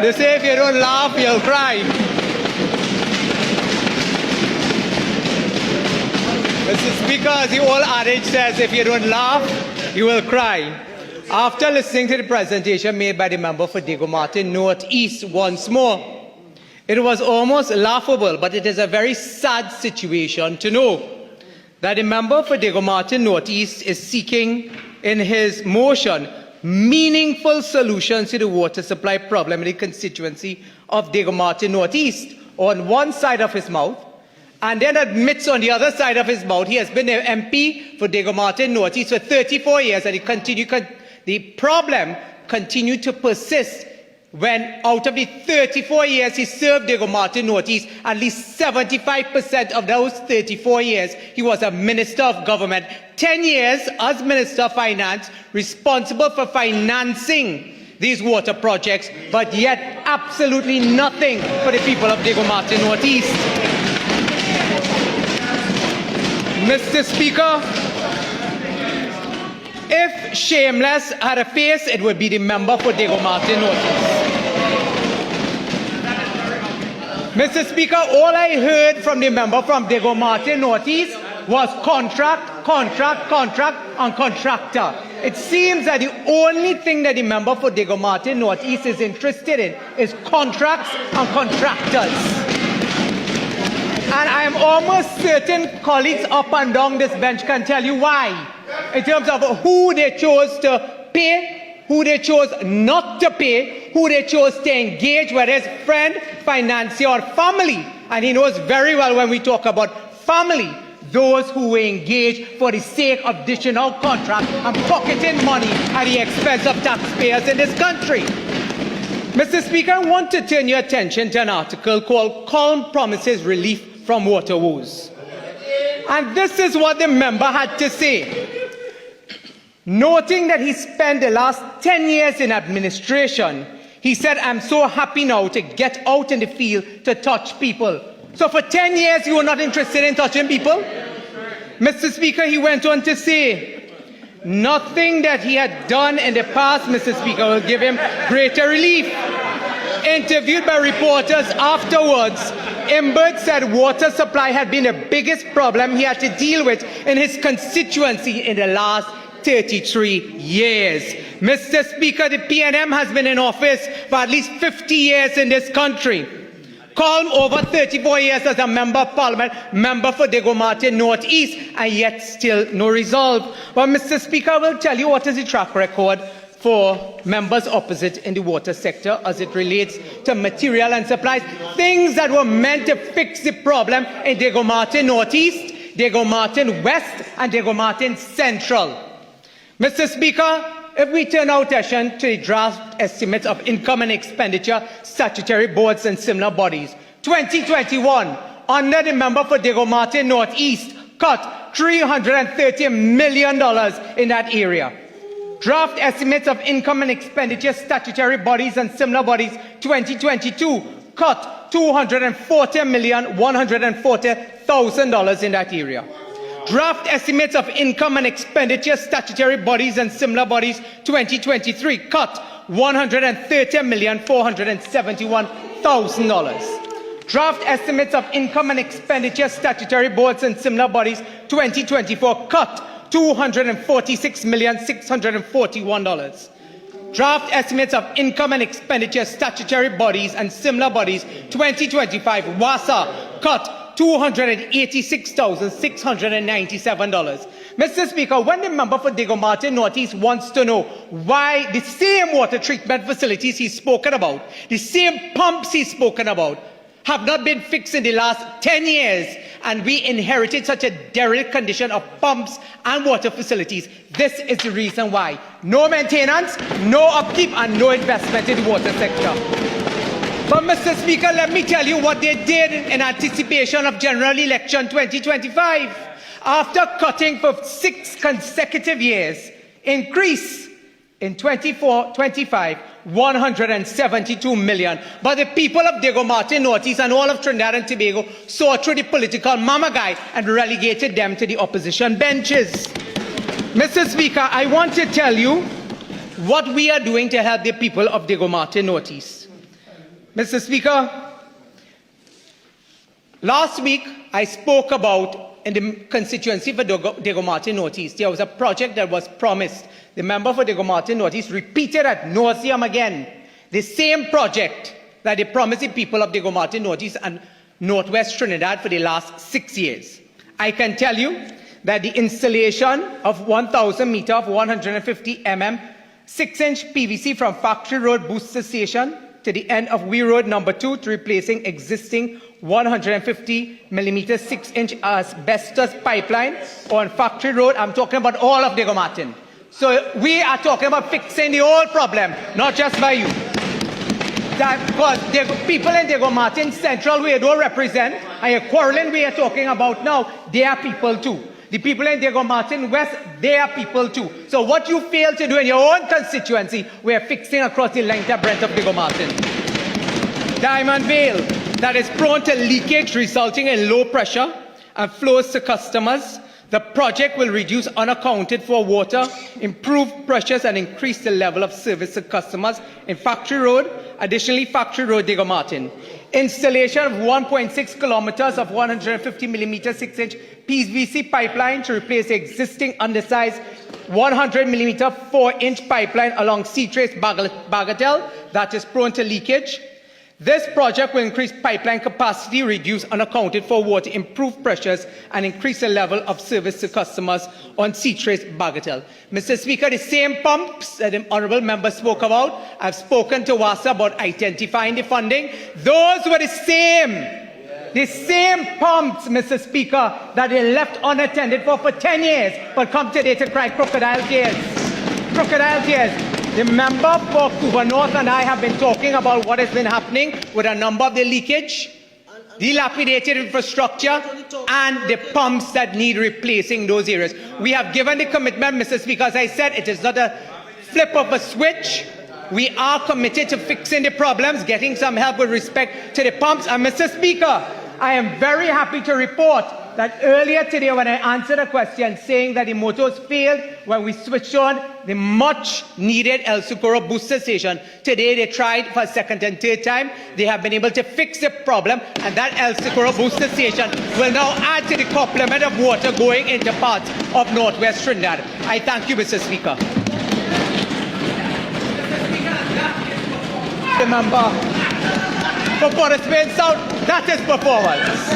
They say if you don't laugh, you'll cry. Mr. Speaker, as the old adage says, if you don't laugh, you will cry. After listening to the presentation made by the member for Diego Martin North East once more, it was almost laughable, but it is a very sad situation to know that the member for Diego Martin North East is seeking in his motion meaningful solutions to the water supply problem in the constituency of Diego Martin North East on one side of his mouth, and then admits on the other side of his mouth he has been an MP for Diego Martin North East for 34 years, and the problem continued to persist when out of the 34 years he served Diego Martin North East, at least 75% of those 34 years he was a Minister of Government. 10 years as Minister of Finance, responsible for financing these water projects, but yet absolutely nothing for the people of Diego Martin North East. Mr. Speaker, if Shameless had a face, it would be the member for Diego Martin North East. Mr. Speaker, all I heard from the member from Diego Martin North East was contract, contract, contract, and contractor. It seems that the only thing that the member for Diego Martin North East is interested in is contracts and contractors. And I am almost certain colleagues up and down this bench can tell you why, in terms of who they chose to pay, who they chose not to pay, who they chose to engage, whether it's friend, financier, or family. And he knows very well when we talk about family, those who were engaged for the sake of additional contract and pocketing money at the expense of taxpayers in this country. Mr. Speaker, I want to turn your attention to an article called Colm Promises Relief from Water Woes. And this is what the member had to say. Noting that he spent the last 10 years in administration, he said, "I'm so happy now to get out in the field to touch people." So for 10 years, you were not interested in touching people? Mr. Speaker, he went on to say, nothing that he had done in the past, Mr. Speaker, will give him greater relief. Interviewed by reporters afterwards, Imbert said water supply had been the biggest problem he had to deal with in his constituency in the last 33 years. Mr. Speaker, the PNM has been in office for at least 50 years in this country. Colm over 34 years as a member of parliament, member for Diego Martin North East, and yet still no resolve. But Mr. Speaker, I will tell you what is the track record for members opposite in the water sector as it relates to material and supplies, things that were meant to fix the problem in Diego Martin North East, Diego Martin West, and Diego Martin Central. Mr. Speaker, if we turn our attention to the draft estimates of income and expenditure, statutory boards and similar bodies, 2021, under the member for Diego Martin North East, cut $330 million in that area. Draft estimates of income and expenditure, statutory bodies and similar bodies, 2022, cut $240,140,000 in that area. Draft estimates of income and expenditure, statutory bodies and similar bodies, 2023, cut $130,471,000. Draft estimates of income and expenditure, statutory boards and similar bodies, 2024, cut $246,641. Draft estimates of income and expenditure, statutory bodies and similar bodies, 2025, WASA, cut $286,697. Mr. Speaker, when the member for Diego Martin North East wants to know why the same water treatment facilities he's spoken about, the same pumps he's spoken about, have not been fixed in the last 10 years, and we inherited such a derelict condition of pumps and water facilities, this is the reason why. No maintenance, no upkeep, and no investment in the water sector. But Mr. Speaker, let me tell you what they did in anticipation of general election 2025. After cutting for 6 consecutive years, increase in 24-25, $172 million. But the people of Diego Martin North East and all of Trinidad and Tobago saw through the political mama guy and relegated them to the opposition benches. Mr. Speaker, I want to tell you what we are doing to help the people of Diego Martin North East. Mr. Speaker, last week I spoke about in the constituency for Diego Martin Northeast. There was a project that was promised. The member for Diego Martin Northeast repeated ad nauseam again the same project that they promised the people of Diego Martin Northeast and Northwest Trinidad for the last 6 years. I can tell you that the installation of 1,000 meter of 150 mm 6-inch PVC from Factory Road Booster Station to the end of Wee Road number 2 to replacing existing 150 millimeter 6-inch asbestos pipeline on Factory Road. I'm talking about all of Diego Martin. So we are talking about fixing the whole problem, not just by you. That because the people in Diego Martin Central we don't represent, and your quarreling we are talking about now, they are people too. The people in Diego Martin West, they are people too. So what you fail to do in your own constituency, we are fixing across the length and breadth of Diego Martin. Diamond Vale, that is prone to leakage resulting in low pressure and flows to customers. The project will reduce unaccounted for water, improve pressures and increase the level of service to customers in Factory Road, additionally Factory Road, Diego Martin. Installation of 1.6 kilometers of 150 millimeter 6-inch PVC pipeline to replace the existing undersized 100 millimeter 4-inch pipeline along Seatrace Bagatelle that is prone to leakage. This project will increase pipeline capacity, reduce unaccounted for water, improve pressures, and increase the level of service to customers on Seatrace Bagatelle. Mr. Speaker, the same pumps that the honourable member spoke about, I've spoken to WASA about identifying the funding. Those were the same pumps, Mr. Speaker, that they left unattended for 10 years, but come today to cry crocodile tears. Crocodile tears. The member for Cuba North and I have been talking about what has been happening with a number of the leakage, dilapidated infrastructure, and the pumps that need replacing those areas. We have given the commitment, Mr. Speaker, as I said, it is not a flip of a switch. We are committed to fixing the problems, getting some help with respect to the pumps. And Mr. Speaker, I am very happy to report that earlier today when I answered a question saying that the motors failed when we switched on the much needed El Socorro booster station, today they tried for a second and third time. They have been able to fix the problem, and that El Socorro booster station will now add to the complement of water going into parts of Northwest Trinidad. I thank you, Mr. Speaker. The member for Port of Spain South, that is performance.